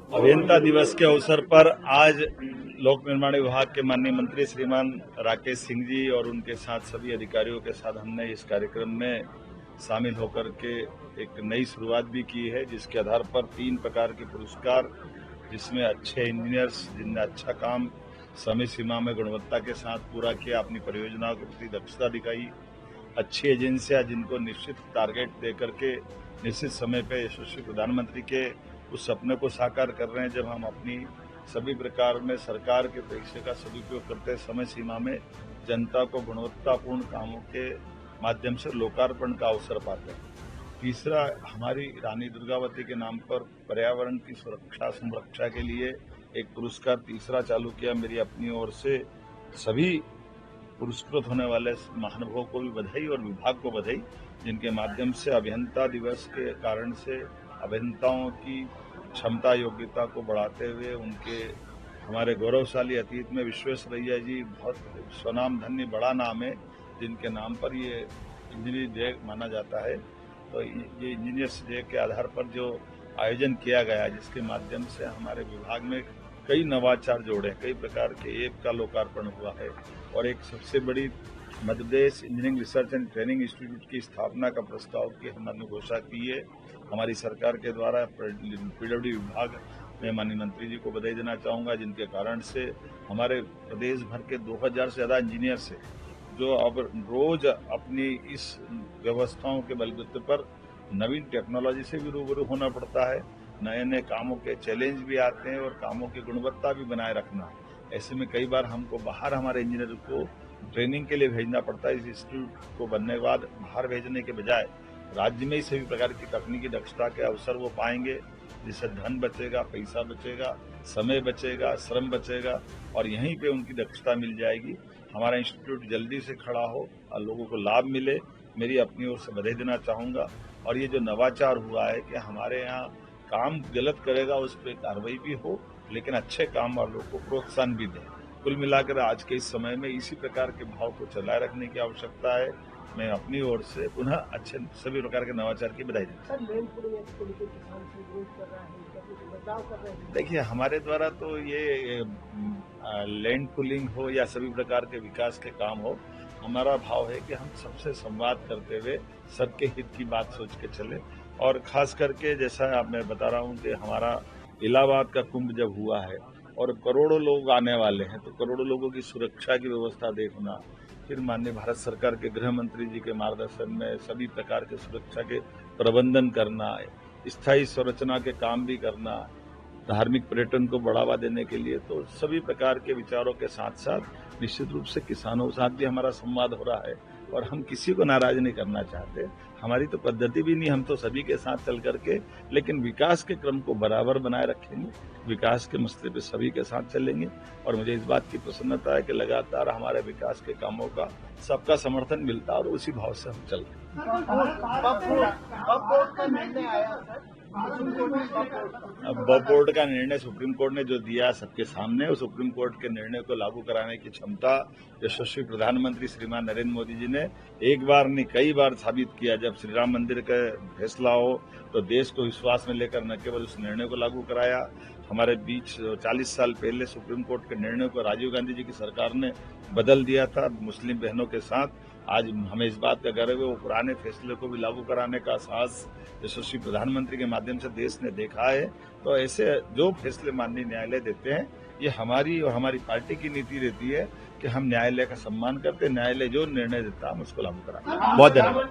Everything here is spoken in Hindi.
अभियंता दिवस के अवसर पर आज लोक निर्माण विभाग के माननीय मंत्री श्रीमान राकेश सिंह जी और उनके साथ सभी अधिकारियों के साथ हमने इस कार्यक्रम में शामिल होकर के एक नई शुरुआत भी की है, जिसके आधार पर 3 प्रकार के पुरस्कार, जिसमें अच्छे इंजीनियर्स जिनने अच्छा काम समय सीमा में गुणवत्ता के साथ पूरा किया, अपनी परियोजनाओं के प्रति दक्षता दिखाई, अच्छी एजेंसियां जिनको निश्चित टारगेट देकर के निश्चित समय पे यशस्वी प्रधानमंत्री के उस सपने को साकार कर रहे हैं, जब हम अपनी सभी प्रकार में सरकार के पैसे का सदुपयोग करते समय सीमा में जनता को गुणवत्तापूर्ण कामों के माध्यम से लोकार्पण का अवसर पाते हैं। तीसरा, हमारी रानी दुर्गावती के नाम पर पर्यावरण की सुरक्षा संरक्षा के लिए एक पुरस्कार तीसरा चालू किया। मेरी अपनी ओर से सभी पुरस्कृत होने वाले महानुभावों को भी बधाई और विभाग को बधाई, जिनके माध्यम से अभियंता दिवस के कारण से अभियंताओं की क्षमता योग्यता को बढ़ाते हुए उनके हमारे गौरवशाली अतीत में विश्वेश्वरैया जी बहुत स्वनाम धन्य बड़ा नाम है, जिनके नाम पर ये इंजीनियरिंग डे माना जाता है। तो ये इंजीनियर्स डे के आधार पर जो आयोजन किया गया, जिसके माध्यम से हमारे विभाग में कई नवाचार जोड़े, कई प्रकार के ऐप का लोकार्पण हुआ है और एक सबसे बड़ी Madhya Pradesh engineering research and training institute की स्थापना का प्रस्ताव की हमने घोषणा की है हमारी सरकार के द्वारा। पीडब्ल्यूडी विभाग में माननीय मंत्री जी को बधाई देना चाहूंगा, जिनके कारण से हमारे प्रदेश भर के 2000 से ज्यादा इंजीनियर्स हैं, जो अब रोज अपनी इस व्यवस्थाओं के बलबूते पर नवीन टेक्नोलॉजी से भी रूबरू होना पड़ता है। नए नए कामों के चैलेंज भी आते हैं और कामों की गुणवत्ता भी बनाए रखना। ऐसे में कई बार हमको बाहर हमारे इंजीनियर को ट्रेनिंग के लिए भेजना पड़ता है। इस इंस्टीट्यूट को बनने के बाद बाहर भेजने के बजाय राज्य में ही सभी प्रकार की तकनीकी दक्षता के अवसर वो पाएंगे, जिससे धन बचेगा, पैसा बचेगा, समय बचेगा, श्रम बचेगा और यहीं पे उनकी दक्षता मिल जाएगी। हमारा इंस्टीट्यूट जल्दी से खड़ा हो और लोगों को लाभ मिले, मेरी अपनी ओर से बधाई देना चाहूंगा। और ये जो नवाचार हुआ है कि हमारे यहाँ काम गलत करेगा उस पर कार्रवाई भी हो, लेकिन अच्छे काम वालों को प्रोत्साहन भी दें। कुल मिलाकर आज के इस समय में इसी प्रकार के भाव को चलाए रखने की आवश्यकता है। मैं अपनी ओर से पुनः अच्छे सभी प्रकार के नवाचार की बधाई देता हूं। देखिए, हमारे द्वारा तो ये लैंड पुलिंग हो या सभी प्रकार के विकास के काम हो, हमारा भाव है कि हम सबसे संवाद करते हुए सबके हित की बात सोच के चले। और खास करके जैसा मैं बता रहा हूं कि हमारा इलाहाबाद का कुंभ जब हुआ है और करोड़ों लोग आने वाले हैं, तो करोड़ों लोगों की सुरक्षा की व्यवस्था देखना, फिर माननीय भारत सरकार के गृह मंत्री जी के मार्गदर्शन में सभी प्रकार के सुरक्षा के प्रबंधन करना, स्थायी संरचना के काम भी करना, धार्मिक पर्यटन को बढ़ावा देने के लिए, तो सभी प्रकार के विचारों के साथ साथ निश्चित रूप से किसानों के साथ भी हमारा संवाद हो रहा है और हम किसी को नाराज नहीं करना चाहते। हमारी तो पद्धति भी नहीं, हम तो सभी के साथ चल करके लेकिन विकास के क्रम को बराबर बनाए रखेंगे, विकास के मसले पे सभी के साथ चलेंगे। और मुझे इस बात की प्रसन्नता है कि लगातार हमारे विकास के कामों का सबका समर्थन मिलता है और उसी भाव से हम चल रहे हैं। अब बोर्ड का निर्णय सुप्रीम कोर्ट ने जो दिया सबके सामने, उस सुप्रीम कोर्ट के निर्णय को लागू कराने की क्षमता यशस्वी प्रधानमंत्री श्रीमान नरेंद्र मोदी जी ने एक बार नहीं कई बार साबित किया। जब श्री राम मंदिर का फैसला हो तो देश को विश्वास में लेकर न केवल उस निर्णय को लागू कराया, हमारे बीच 40 साल पहले सुप्रीम कोर्ट के निर्णय को राजीव गांधी जी की सरकार ने बदल दिया था मुस्लिम बहनों के साथ। आज हमें इस बात का गर्व है वो पुराने फैसले को भी लागू कराने का साहस यशस्वी प्रधानमंत्री के माध्यम से देश ने देखा है। तो ऐसे जो फैसले माननीय न्यायालय देते हैं, ये हमारी और हमारी पार्टी की नीति रहती है कि हम न्यायालय का सम्मान करते हैं, न्यायालय जो निर्णय देता है हम उसको लागू कराते हैं। बहुत धन्यवाद।